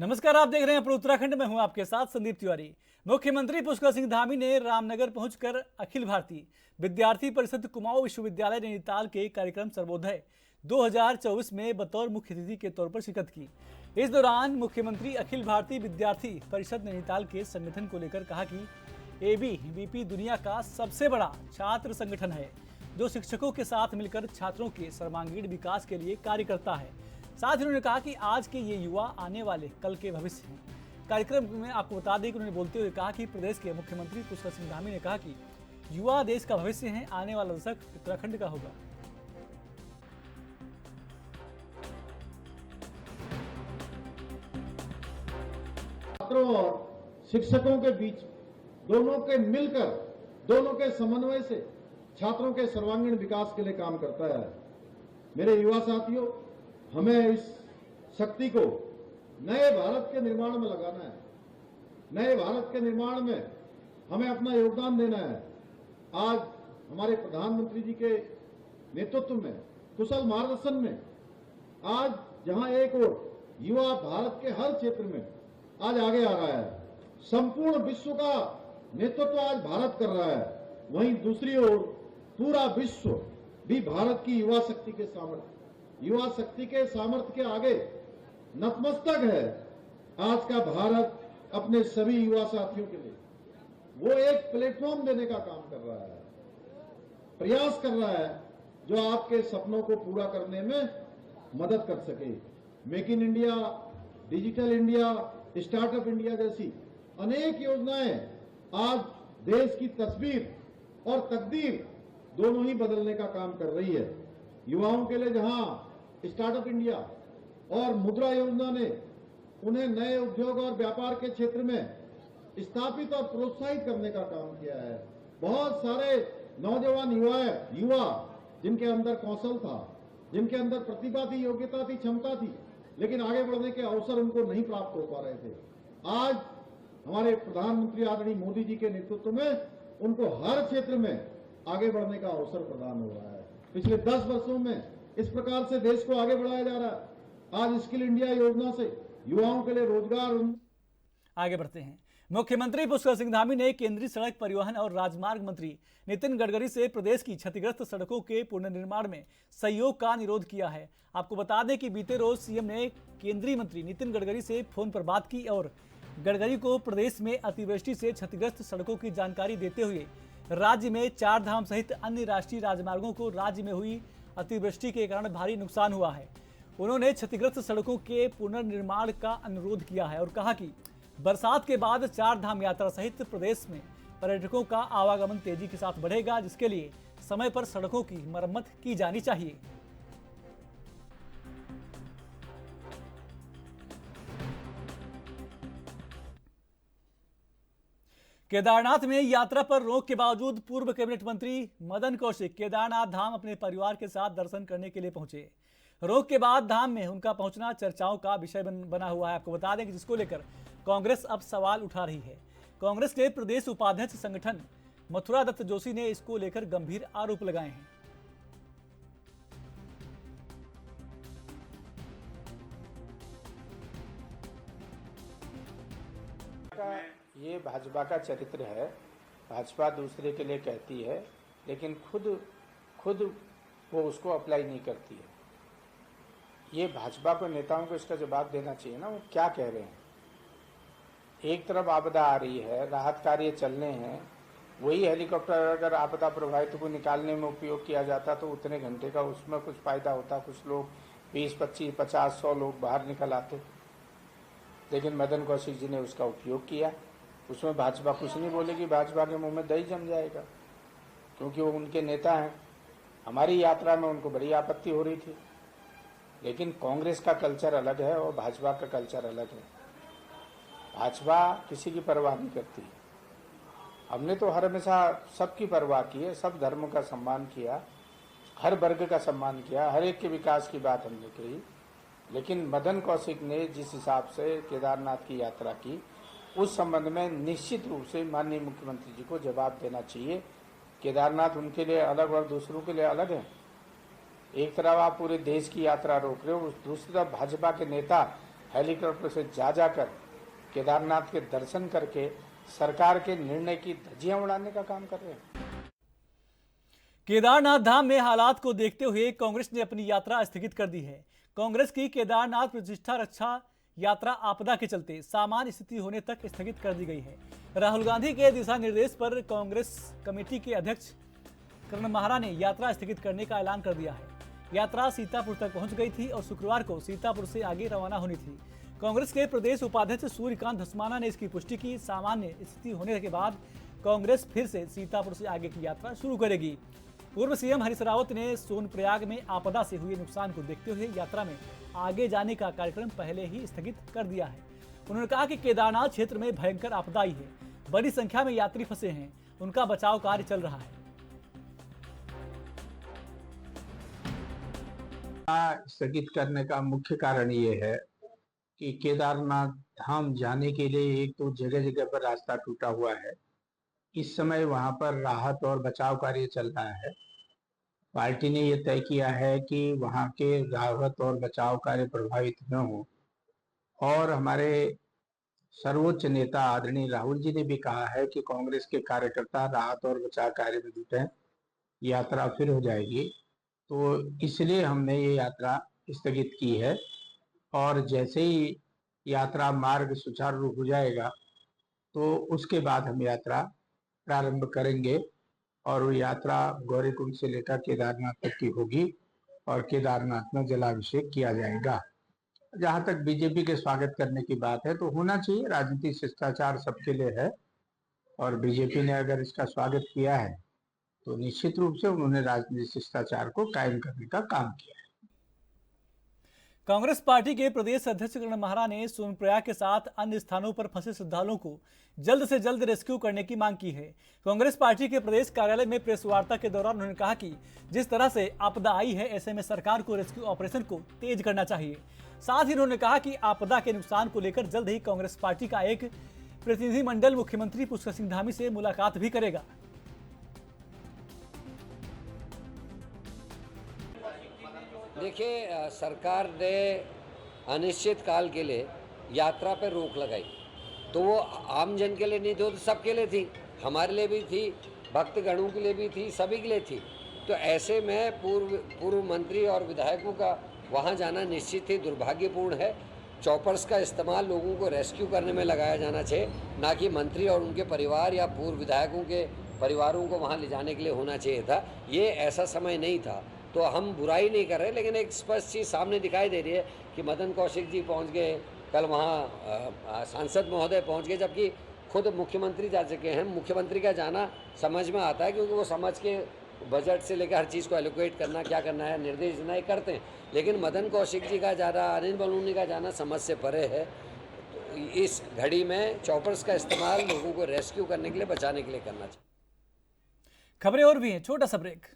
नमस्कार, आप देख रहे हैं उत्तराखंड में हूं आपके साथ संदीप तिवारी। मुख्यमंत्री पुष्कर सिंह धामी ने रामनगर पहुंचकर अखिल भारतीय विद्यार्थी परिषद कुमाऊं विश्वविद्यालय नैनीताल के कार्यक्रम सर्वोदय 2024 में बतौर मुख्य अतिथि के तौर पर शिरकत की। इस दौरान मुख्यमंत्री अखिल भारतीय विद्यार्थी परिषद नैनीताल के संगठन को लेकर कहा कि एबीवीपी दुनिया का सबसे बड़ा छात्र संगठन है जो शिक्षकों के साथ मिलकर छात्रों के सर्वांगीण विकास के लिए कार्य करता है। साथ ही उन्होंने कहा कि आज के ये युवा आने वाले कल के भविष्य हैं। कार्यक्रम में आपको बता दें कि उन्होंने बोलते हुए कहा कि प्रदेश के मुख्यमंत्री पुष्कर सिंह धामी ने कहा कि युवा देश का भविष्य है, आने वाला दशक उत्तराखंड का होगा। छात्रों और शिक्षकों के बीच दोनों के मिलकर, दोनों के समन्वय से छात्रों के सर्वांगीण विकास के लिए काम करता है। मेरे युवा साथियों, हमें इस शक्ति को नए भारत के निर्माण में लगाना है। नए भारत के निर्माण में हमें अपना योगदान देना है। आज हमारे प्रधानमंत्री जी के नेतृत्व में, कुशल मार्गदर्शन में, आज जहां एक ओर युवा भारत के हर क्षेत्र में आज आगे आ रहा है, संपूर्ण विश्व का नेतृत्व आज भारत कर रहा है, वहीं दूसरी ओर पूरा विश्व भी भारत की युवा शक्ति के सामर्थ्य के आगे नतमस्तक है। आज का भारत अपने सभी युवा साथियों के लिए वो एक प्लेटफॉर्म देने का काम कर रहा है, प्रयास कर रहा है जो आपके सपनों को पूरा करने में मदद कर सके। Make in India, digital India, startup India जैसी अनेक योजनाएं आज देश की तस्वीर और तकदीर दोनों ही बदलने का काम कर रही है। युवाओं के लिए जहां स्टार्टअप इंडिया और मुद्रा योजना ने उन्हें नए उद्योग और व्यापार के क्षेत्र में स्थापित और प्रोत्साहित करने का काम किया है। बहुत सारे नौजवान युवा जिनके अंदर कौशल था, जिनके अंदर प्रतिभा थी, योग्यता थी, क्षमता थी, लेकिन आगे बढ़ने के अवसर उनको नहीं प्राप्त हो पा रहे थे। आज हमारे प्रधानमंत्री आदरणीय मोदी जी के नेतृत्व में उनको हर क्षेत्र में आगे बढ़ने का अवसर प्रदान हो रहा है। पिछले 10 वर्षों में इस प्रकार से देश को आगे बढ़ाया जा रहा है। आज स्किल इंडिया योजना से युवाओं के लिए रोजगार। आगे बढ़ते हैं। मुख्यमंत्री पुष्कर सिंह धामी ने केंद्रीय सड़क परिवहन और राजमार्ग मंत्री नितिन गडकरी से प्रदेश की क्षतिग्रस्त सड़कों के पुनर्निर्माण में सहयोग का अनुरोध किया है। आपको बता दें कि बीते रोज सीएम ने केंद्रीय मंत्री नितिन गडकरी से फोन पर बात की और गडकरी को प्रदेश में अतिवृष्टि से क्षतिग्रस्त सड़कों की जानकारी देते हुए राज्य में 4 धाम सहित अन्य राष्ट्रीय राजमार्गों को राज्य में हुई अतिवृष्टि के कारण भारी नुकसान हुआ है। उन्होंने क्षतिग्रस्त सड़कों के पुनर्निर्माण का अनुरोध किया है और कहा कि बरसात के बाद 4 धाम यात्रा सहित प्रदेश में पर्यटकों का आवागमन तेजी के साथ बढ़ेगा, जिसके लिए समय पर सड़कों की मरम्मत की जानी चाहिए। केदारनाथ में यात्रा पर रोक के बावजूद पूर्व कैबिनेट मंत्री मदन कौशिक केदारनाथ धाम अपने परिवार के साथ दर्शन करने के लिए पहुंचे। रोक के बाद धाम में उनका पहुंचना चर्चाओं का विषय बना हुआ है। आपको बता दें कि जिसको लेकर कांग्रेस अब सवाल उठा रही है। कांग्रेस के प्रदेश उपाध्यक्ष संगठन मथुरा दत्त जोशी ने इसको लेकर गंभीर आरोप लगाए हैं। ये भाजपा का चरित्र है। भाजपा दूसरे के लिए कहती है लेकिन खुद वो उसको अप्लाई नहीं करती है। ये भाजपा को, नेताओं को इसका जवाब देना चाहिए ना, वो क्या कह रहे हैं। एक तरफ आपदा आ रही है, राहत कार्य चलने हैं, वही हेलीकॉप्टर अगर आपदा प्रभावितों को निकालने में उपयोग किया जाता तो उतने घंटे का उसमें कुछ फायदा होता, कुछ लोग 20, 25, 50, 100 लोग बाहर निकल आते। लेकिन मदन कौशिक जी ने उसका उपयोग किया। उसमें भाजपा कुछ नहीं बोलेगी, भाजपा के मुंह में दही जम जाएगा, क्योंकि वो उनके नेता हैं। हमारी यात्रा में उनको बड़ी आपत्ति हो रही थी, लेकिन कांग्रेस का कल्चर अलग है और भाजपा का कल्चर अलग है। भाजपा किसी की परवाह नहीं करती। हमने तो हर हमेशा सबकी परवाह की है, सब धर्मों का सम्मान किया, हर वर्ग का सम्मान किया, हर एक के विकास की बात हमने कही। लेकिन मदन कौशिक ने जिस हिसाब से केदारनाथ की यात्रा की, उस संबंध में निश्चित रूप से माननीय मुख्यमंत्री जी को जवाब देना चाहिए। केदारनाथ उनके लिए अलग और दूसरों के लिए अलग है। एक तरफ आप पूरे देश की यात्रा रोक रहे हो, दूसरी तरफ भाजपा के नेता हेलीकॉप्टर से जाकर केदारनाथ के दर्शन करके सरकार के निर्णय की धज्जियां उड़ाने का काम कर रहे हैं। केदारनाथ धाम में हालात को देखते हुए कांग्रेस ने अपनी यात्रा स्थगित कर दी है। कांग्रेस की केदारनाथ प्रतिष्ठा रक्षा यात्रा आपदा के चलते सामान्य स्थिति होने तक स्थगित कर दी गई है। राहुल गांधी के दिशा निर्देश पर कांग्रेस कमेटी के अध्यक्ष करण महारा ने यात्रा स्थगित करने का ऐलान कर दिया है। यात्रा सीतापुर तक पहुंच गई थी और शुक्रवार को सीतापुर से आगे रवाना होनी थी। कांग्रेस के प्रदेश उपाध्यक्ष सूर्यकांत धस्माना ने इसकी पुष्टि की। सामान्य स्थिति होने के बाद कांग्रेस फिर से सीतापुर से आगे की यात्रा शुरू करेगी। पूर्व सीएम हरीश रावत ने सोनप्रयाग में आपदा से हुए नुकसान को देखते हुए यात्रा में आगे जाने का कार्यक्रम पहले ही स्थगित कर दिया है। उन्होंने कहा कि केदारनाथ क्षेत्र में भयंकर आपदा आई है, बड़ी संख्या में यात्री फंसे हैं, उनका बचाव कार्य चल रहा है। स्थगित करने का मुख्य कारण ये है कि केदारनाथ धाम जाने के लिए एक तो जगह जगह पर रास्ता टूटा हुआ है। इस समय वहां पर राहत और बचाव कार्य चल रहा है। पार्टी ने यह तय किया है कि वहां के राहत और बचाव कार्य प्रभावित न हो, और हमारे सर्वोच्च नेता आदरणीय राहुल जी ने भी कहा है कि कांग्रेस के कार्यकर्ता राहत और बचाव कार्य में जुटे। यात्रा फिर हो जाएगी, तो इसलिए हमने ये यात्रा स्थगित की है। और जैसे ही यात्रा मार्ग सुचारू रूप हो जाएगा तो उसके बाद हम यात्रा प्रारंभ करेंगे, और वो यात्रा गौरीकुंड से लेकर केदारनाथ तक की होगी और केदारनाथ में जलाभिषेक किया जाएगा। जहां तक बीजेपी के स्वागत करने की बात है, तो होना चाहिए, राजनीतिक शिष्टाचार सबके लिए है, और बीजेपी ने अगर इसका स्वागत किया है तो निश्चित रूप से उन्होंने राजनीतिक शिष्टाचार को कायम करने का काम किया है। कांग्रेस पार्टी के प्रदेश अध्यक्ष करण महारा ने सोनप्रयाग के साथ अन्य स्थानों पर फंसे श्रद्धालुओं को जल्द से जल्द रेस्क्यू करने की मांग की है। कांग्रेस पार्टी के प्रदेश कार्यालय में प्रेस वार्ता के दौरान उन्होंने कहा कि जिस तरह से आपदा आई है, ऐसे में सरकार को रेस्क्यू ऑपरेशन को तेज करना चाहिए। साथ ही उन्होंने कहा कि आपदा के नुकसान को लेकर जल्द ही कांग्रेस पार्टी का एक प्रतिनिधिमंडल मुख्यमंत्री पुष्कर सिंह धामी से मुलाकात भी करेगा। देखिए, सरकार ने अनिश्चित काल के लिए यात्रा पर रोक लगाई, तो वो आम जन के लिए नहीं थी, तो सबके लिए थी, हमारे लिए भी थी, भक्तगणों के लिए भी थी, सभी के लिए थी। तो ऐसे में पूर्व मंत्री और विधायकों का वहाँ जाना निश्चित ही दुर्भाग्यपूर्ण है। चॉपर्स का इस्तेमाल लोगों को रेस्क्यू करने में लगाया जाना चाहिए, ना कि मंत्री और उनके परिवार या पूर्व विधायकों के परिवारों को वहाँ ले जाने के लिए होना चाहिए था। ये ऐसा समय नहीं था। तो हम बुराई नहीं कर रहे, लेकिन एक स्पष्ट चीज़ सामने दिखाई दे रही है कि मदन कौशिक जी पहुंच गए, कल वहाँ सांसद महोदय पहुंच गए, जबकि खुद मुख्यमंत्री जा चुके हैं। मुख्यमंत्री का जाना समझ में आता है, क्योंकि वो समझ के बजट से लेकर हर चीज़ को एलोकेट करना, क्या करना है, निर्देश देना, ये करते हैं। लेकिन मदन कौशिक जी का जाना, अनिल बलूनी का जाना समझ से परे है। तो इस घड़ी में चॉपर्स का इस्तेमाल लोगों को रेस्क्यू करने के लिए, बचाने के लिए करना चाहिए। खबरें और भी हैं, छोटा सा ब्रेक।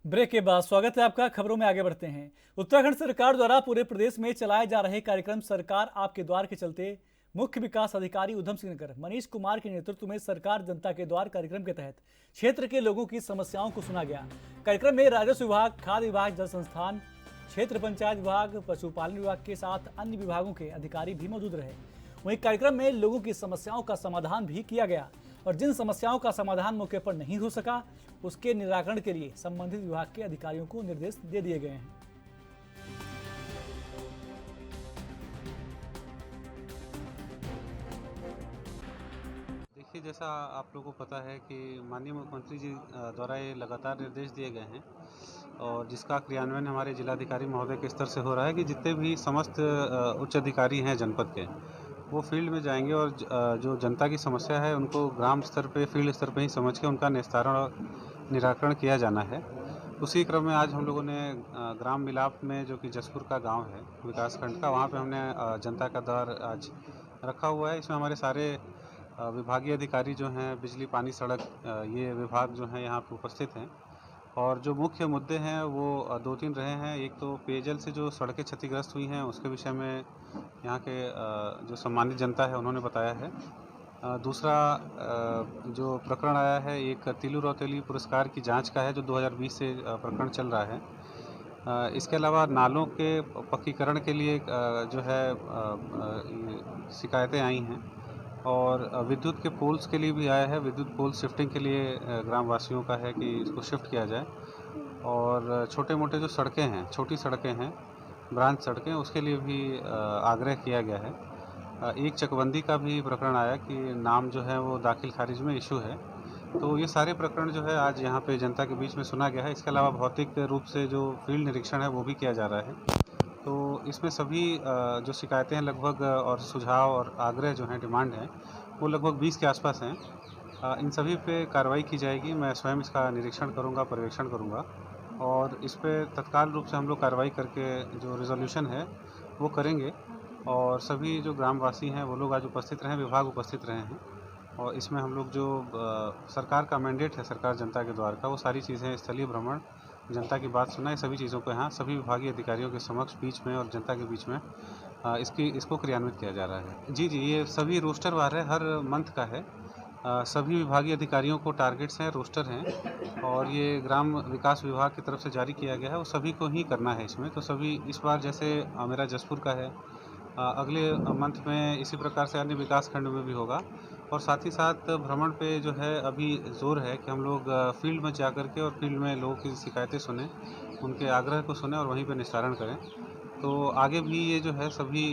ब्रेक के बाद स्वागत है आपका। खबरों में आगे बढ़ते हैं। उत्तराखंड सरकार द्वारा पूरे प्रदेश में चलाए जा रहे कार्यक्रम सरकार आपके द्वार के चलते मुख्य विकास अधिकारी उधम सिंह नगर मनीष कुमार के नेतृत्व में सरकार जनता के द्वार कार्यक्रम के तहत क्षेत्र के लोगों की समस्याओं को सुना गया। कार्यक्रम में राजस्व विभाग, खाद्य विभाग, जल संस्थान, क्षेत्र पंचायत विभाग, पशुपालन विभाग के साथ अन्य विभागों के अधिकारी भी मौजूद रहे। वहीं कार्यक्रम में लोगों की समस्याओं का समाधान भी किया गया, और जिन समस्याओं का समाधान मौके पर नहीं हो सका, उसके निराकरण के लिए संबंधित विभाग के अधिकारियों को निर्देश दे दिए गए हैं। देखिए, जैसा आप लोगों को पता है कि माननीय मुख्यमंत्री जी द्वारा ये लगातार निर्देश दिए गए हैं, और जिसका क्रियान्वयन हमारे जिलाधिकारी महोदय के स्तर से हो रहा है कि जितने भी समस्त उच्च अधिकारी हैं जनपद के, वो फील्ड में जाएंगे और जो जनता की समस्या है उनको ग्राम स्तर पे, फील्ड स्तर पे ही समझ के उनका निस्तारण और निराकरण किया जाना है। उसी क्रम में आज हम लोगों ने ग्राम मिलाप में, जो कि जसपुर का गांव है विकासखंड का, वहाँ पे हमने जनता का द्वार आज रखा हुआ है। इसमें हमारे सारे विभागीय अधिकारी जो हैं, बिजली, पानी, सड़क, ये विभाग जो हैं यहाँ पे उपस्थित हैं, और जो मुख्य मुद्दे हैं वो दो तीन रहे हैं। एक तो पेयजल से जो सड़कें क्षतिग्रस्त हुई हैं उसके विषय में यहाँ के जो सम्मानित जनता है उन्होंने बताया है। दूसरा जो प्रकरण आया है एक तिलू रौतेली पुरस्कार की जांच का है जो 2020 से प्रकरण चल रहा है। इसके अलावा नालों के पक्कीकरण के लिए जो है शिकायतें आई हैं और विद्युत के पोल्स के लिए भी आया है। विद्युत पोल शिफ्टिंग के लिए ग्राम वासियों का है कि इसको शिफ्ट किया जाए और छोटे मोटे जो सड़कें हैं, छोटी सड़कें हैं, ब्रांच सड़कें, उसके लिए भी आग्रह किया गया है। एक चकबंदी का भी प्रकरण आया कि नाम जो है वो दाखिल खारिज में इशू है। तो ये सारे प्रकरण जो है आज यहाँ पे जनता के बीच में सुना गया है। इसके अलावा भौतिक रूप से जो फील्ड निरीक्षण है वो भी किया जा रहा है। तो इसमें सभी जो शिकायतें हैं लगभग और सुझाव और आग्रह जो हैं, डिमांड है, वो लगभग 20 के आसपास हैं। इन सभी पे कार्रवाई की जाएगी। मैं स्वयं इसका निरीक्षण करूँगा, पर्यवेक्षण करूँगा और इस पर तत्काल रूप से हम लोग कार्रवाई करके जो रिजोल्यूशन है वो करेंगे। और सभी जो ग्रामवासी हैं वो लोग आज उपस्थित रहे, विभाग उपस्थित रहे हैं और इसमें हम लोग जो सरकार का मैंडेट है, सरकार जनता के द्वार का, वो सारी चीज़ें, स्थलीय भ्रमण, जनता की बात सुना, ये सभी चीज़ों को यहाँ सभी विभागीय अधिकारियों के समक्ष बीच में और जनता के बीच में इसको क्रियान्वित किया जा रहा है। जी, ये सभी रोस्टर वार है, हर मंथ का है। सभी विभागीय अधिकारियों को टारगेट्स हैं, रोस्टर हैं और ये ग्राम विकास विभाग की तरफ से जारी किया गया है, वो सभी को ही करना है इसमें। तो सभी इस बार जैसे मेरा जसपुर का है, अगले मंथ में इसी प्रकार से अन्य विकास खंड में भी होगा। और साथ ही साथ भ्रमण पे जो है अभी जोर है कि हम लोग फील्ड में जा कर के और फील्ड में लोगों की शिकायतें सुने, उनके आग्रह को सुने और वहीं पे निस्तारण करें। तो आगे भी ये जो है सभी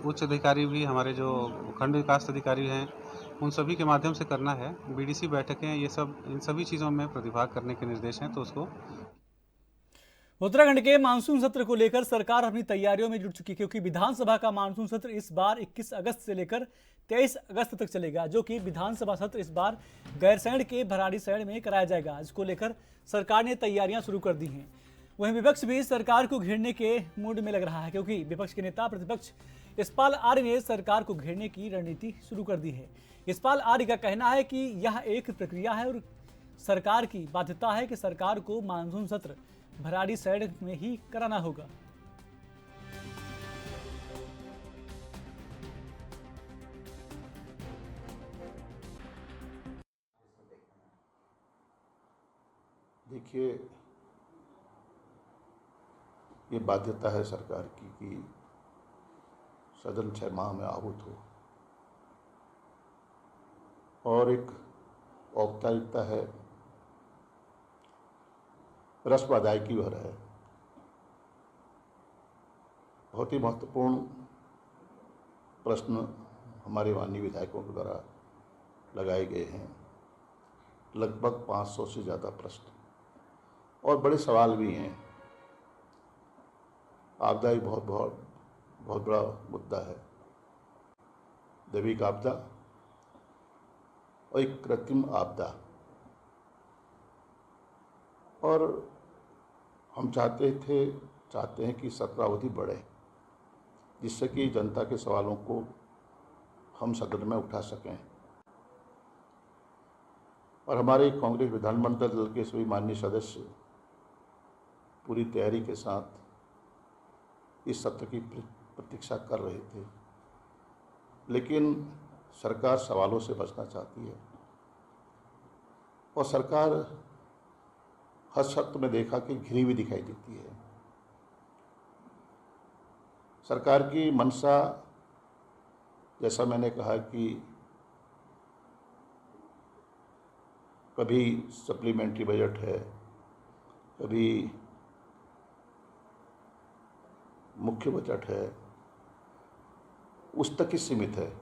उच्च अधिकारी भी, हमारे जो खंड विकास अधिकारी हैं, उन सभी के माध्यम से करना है। बीडीसी बैठकें, ये सब, इन सभी चीज़ों में प्रतिभाग करने के निर्देश हैं। तो उसको उत्तराखंड के मानसून सत्र को लेकर सरकार अपनी तैयारियों में जुट चुकी है, क्योंकि विधानसभा का मानसून सत्र इस बार 21 अगस्त से लेकर 23 अगस्त तक चलेगा, जो कि विधानसभा सत्र इस बार गैरसैंण के भराड़ीसैंण में कराया जाएगा। इसको लेकर सरकार ने तैयारियां शुरू कर दी हैं। वहीं विपक्ष भी सरकार को घेरने के मूड में लग रहा है, क्योंकि विपक्ष के नेता प्रतिपक्ष यशपाल आर्य ने सरकार को घेरने की रणनीति शुरू कर दी है। यशपाल आर्य का कहना है कि यह एक प्रक्रिया है और सरकार की बाध्यता है कि सरकार को मानसून सत्र भराड़ीसैंण में ही कराना होगा। देखिए, ये बाध्यता है सरकार की कि सदन 6 माह में आहूत हो और एक औपचारिकता है, रस्म अदायगी भर है। बहुत ही महत्वपूर्ण प्रश्न हमारे माननीय विधायकों के द्वारा लगाए गए हैं, लगभग 500 से ज़्यादा प्रश्न और बड़े सवाल भी हैं। आपदा ही बहुत बड़ा मुद्दा है। दैविक आपदा और एक कृत्रिम आपदा, और हम चाहते हैं कि सत्र अवधि बढ़े, जिससे कि जनता के सवालों को हम सदन में उठा सकें। और हमारे कांग्रेस विधानमंडल दल के सभी माननीय सदस्य पूरी तैयारी के साथ इस सत्र की प्रतीक्षा कर रहे थे, लेकिन सरकार सवालों से बचना चाहती है और सरकार हर सत्र में देखा कि घिरी हुई दिखाई देती है। सरकार की मंशा, जैसा मैंने कहा कि कभी सप्लीमेंट्री बजट है, कभी मुख्य बजट है, उस तक ही सीमित है।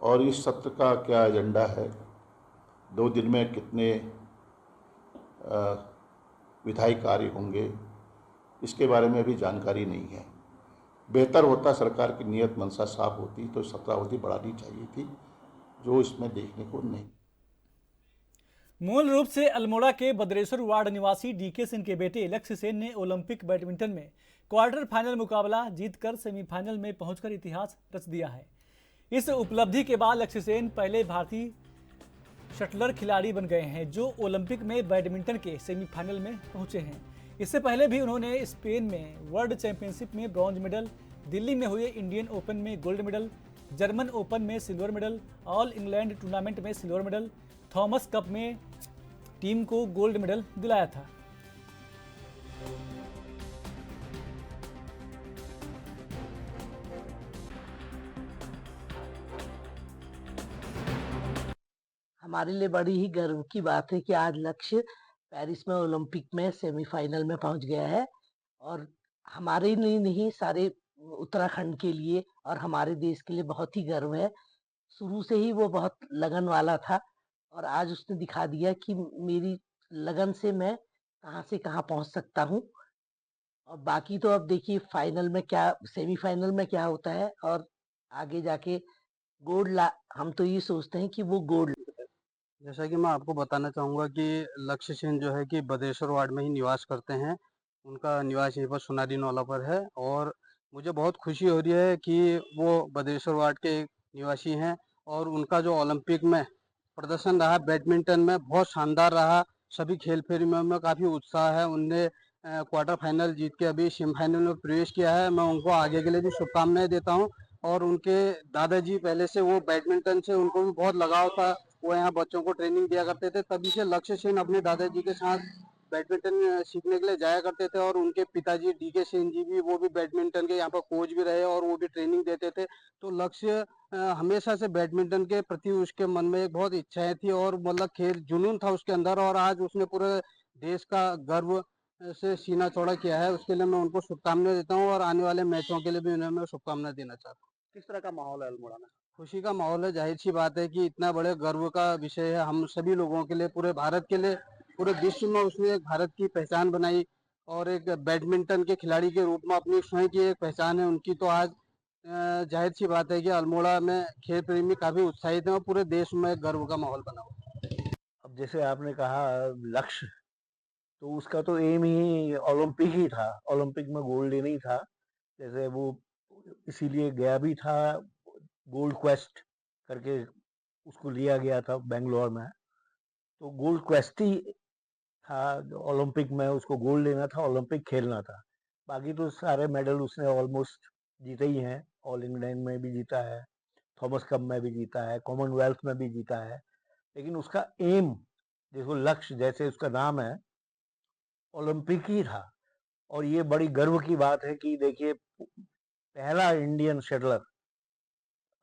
और इस सत्र का क्या एजेंडा है, 2 दिन में कितने विधायी कार्य होंगे, इसके बारे में भी जानकारी नहीं है। बेहतर होता सरकार की नियत मंशा साफ होती तो सत्रावधि बढ़ानी चाहिए थी, जो इसमें देखने को नहीं। मूल रूप से अल्मोड़ा के बद्रेश्वर वार्ड निवासी डीके सिंह के बेटे लक्ष्य सेन ने ओलंपिक बैडमिंटन में क्वार्टर फाइनल मुकाबला जीतकर सेमीफाइनल में पहुंचकर इतिहास रच दिया है। इस उपलब्धि के बाद लक्ष्य सेन पहले भारतीय शटलर खिलाड़ी बन गए हैं जो ओलंपिक में बैडमिंटन के सेमीफाइनल में पहुंचे हैं। इससे पहले भी उन्होंने स्पेन में वर्ल्ड चैंपियनशिप में ब्रॉन्ज मेडल, दिल्ली में हुए इंडियन ओपन में गोल्ड मेडल, जर्मन ओपन में silver medal, all England tournament में सिल्वर मेडल, थॉमस कप में टीम को गोल्ड मेडल दिलाया था। हमारे लिए बड़ी ही गर्व की बात है कि आज लक्ष्य पेरिस में ओलंपिक में सेमीफाइनल में पहुंच गया है और हमारे लिए नहीं, सारे उत्तराखंड के लिए और हमारे देश के लिए बहुत ही गर्व है। शुरू से ही वो बहुत लगन वाला था और आज उसने दिखा दिया कि मेरी लगन से मैं कहां से कहां पहुंच सकता हूं। और बाकी तो अब देखिए फाइनल में क्या, सेमीफाइनल में क्या होता है और आगे जाके हम तो ये सोचते हैं कि वो गोल्ड। जैसा कि मैं आपको बताना चाहूँगा कि लक्ष्य सेन जो है कि बदेश्वर वार्ड में ही निवास करते हैं। उनका निवास यहीं पर सोनारी नौला पर है और मुझे बहुत खुशी हो रही है कि वो बदेश्वर वार्ड के निवासी हैं और उनका जो ओलंपिक में प्रदर्शन रहा बैडमिंटन में बहुत शानदार रहा। सभी खेल प्रेमियों में काफ़ी उत्साह है। उनने क्वार्टर फाइनल जीत के अभी सेमीफाइनल में प्रवेश किया है। मैं उनको आगे के लिए भी शुभकामनाएं देता हूँ। और उनके दादाजी पहले से वो बैडमिंटन से उनको भी बहुत लगाव था। वो यहाँ बच्चों को ट्रेनिंग दिया करते थे, तभी से लक्ष्य सेन अपने दादाजी के साथ बैडमिंटन सीखने के लिए जाया करते थे। और उनके पिताजी DK सेन जी भी, वो भी बैडमिंटन के यहाँ पर कोच भी रहे और वो भी ट्रेनिंग देते थे। तो लक्ष्य हमेशा से बैडमिंटन के प्रति उसके मन में एक बहुत इच्छाएं थी और मतलब खेल जुनून था उसके अंदर और आज उसने पूरे देश का गर्व से सीना चौड़ा किया है। उसके लिए मैं उनको शुभकामनाएं देता हूँ और आने वाले मैचों के लिए भी उन्हें मैं शुभकामनाएं देना चाहता हूँ। किस तरह का माहौल है अल्मोड़ा में? खुशी का माहौल है। जाहिर सी बात है कि इतना बड़े गर्व का विषय है हम सभी लोगों के लिए, पूरे भारत के लिए, पूरे विश्व में उसने एक भारत की पहचान बनाई और एक बैडमिंटन के खिलाड़ी के रूप में अपनी स्वयं की एक पहचान है उनकी। तो आज जाहिर सी बात है कि अल्मोड़ा में खेल प्रेमी काफी उत्साहित हैं और पूरे देश में एक गर्व का माहौल बना हुआ। अब जैसे आपने कहा लक्ष्य, तो उसका तो एम ही ओलंपिक ही था, ओलंपिक में गोल्ड लेना ही था। जैसे वो इसीलिए गया भी था, गोल्ड क्वेस्ट करके उसको लिया गया था बेंगलोर में। तो गोल्ड क्वेस्ट ही था, ओलंपिक में उसको गोल्ड लेना था, ओलंपिक खेलना था। बाकी तो सारे मेडल उसने ऑलमोस्ट जीते ही हैं। ऑल इंग्लैंड में भी जीता है, थॉमस कप में भी जीता है, कॉमनवेल्थ में भी जीता है। लेकिन उसका एम, देखो लक्ष्य जैसे उसका नाम है, ओलंपिक ही था। और ये बड़ी गर्व की बात है कि देखिए पहला इंडियन शटलर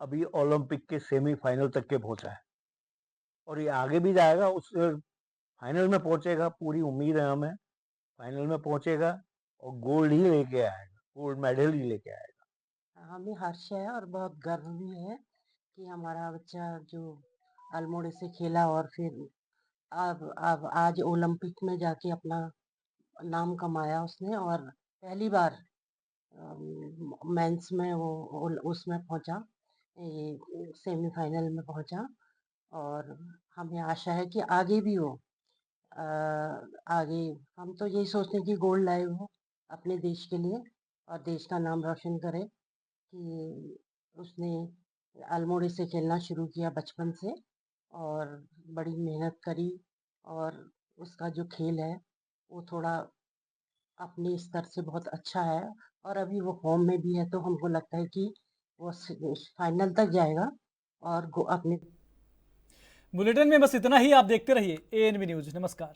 अभी ओलंपिक के सेमीफाइनल तक के पहुंचा है और ये आगे भी जाएगा, उस फाइनल में पहुंचेगा। पूरी उम्मीद है हमें फाइनल में पहुंचेगा और गोल्ड ही लेके आएगा, गोल्ड मेडल ही लेके आएगा। हमें हर्ष है और बहुत गर्व भी है कि हमारा बच्चा जो अल्मोड़े से खेला और फिर अब आज ओलंपिक में जाके अपना नाम कमाया उसने और पहली बार मेंस में वो उसमें पहुंचा, ये सेमीफाइनल में पहुंचा। और हमें आशा है कि आगे भी हो। आगे हम तो यही सोचते हैं कि गोल्ड लाए वो अपने देश के लिए और देश का नाम रोशन करे। कि उसने अल्मोड़े से खेलना शुरू किया बचपन से और बड़ी मेहनत करी और उसका जो खेल है वो थोड़ा अपने स्तर से बहुत अच्छा है और अभी वो फॉर्म में भी है। तो हमको लगता है कि वो फाइनल तक जाएगा और अपने बुलेटिन में बस इतना ही। आप देखते रहिए ANB न्यूज। नमस्कार।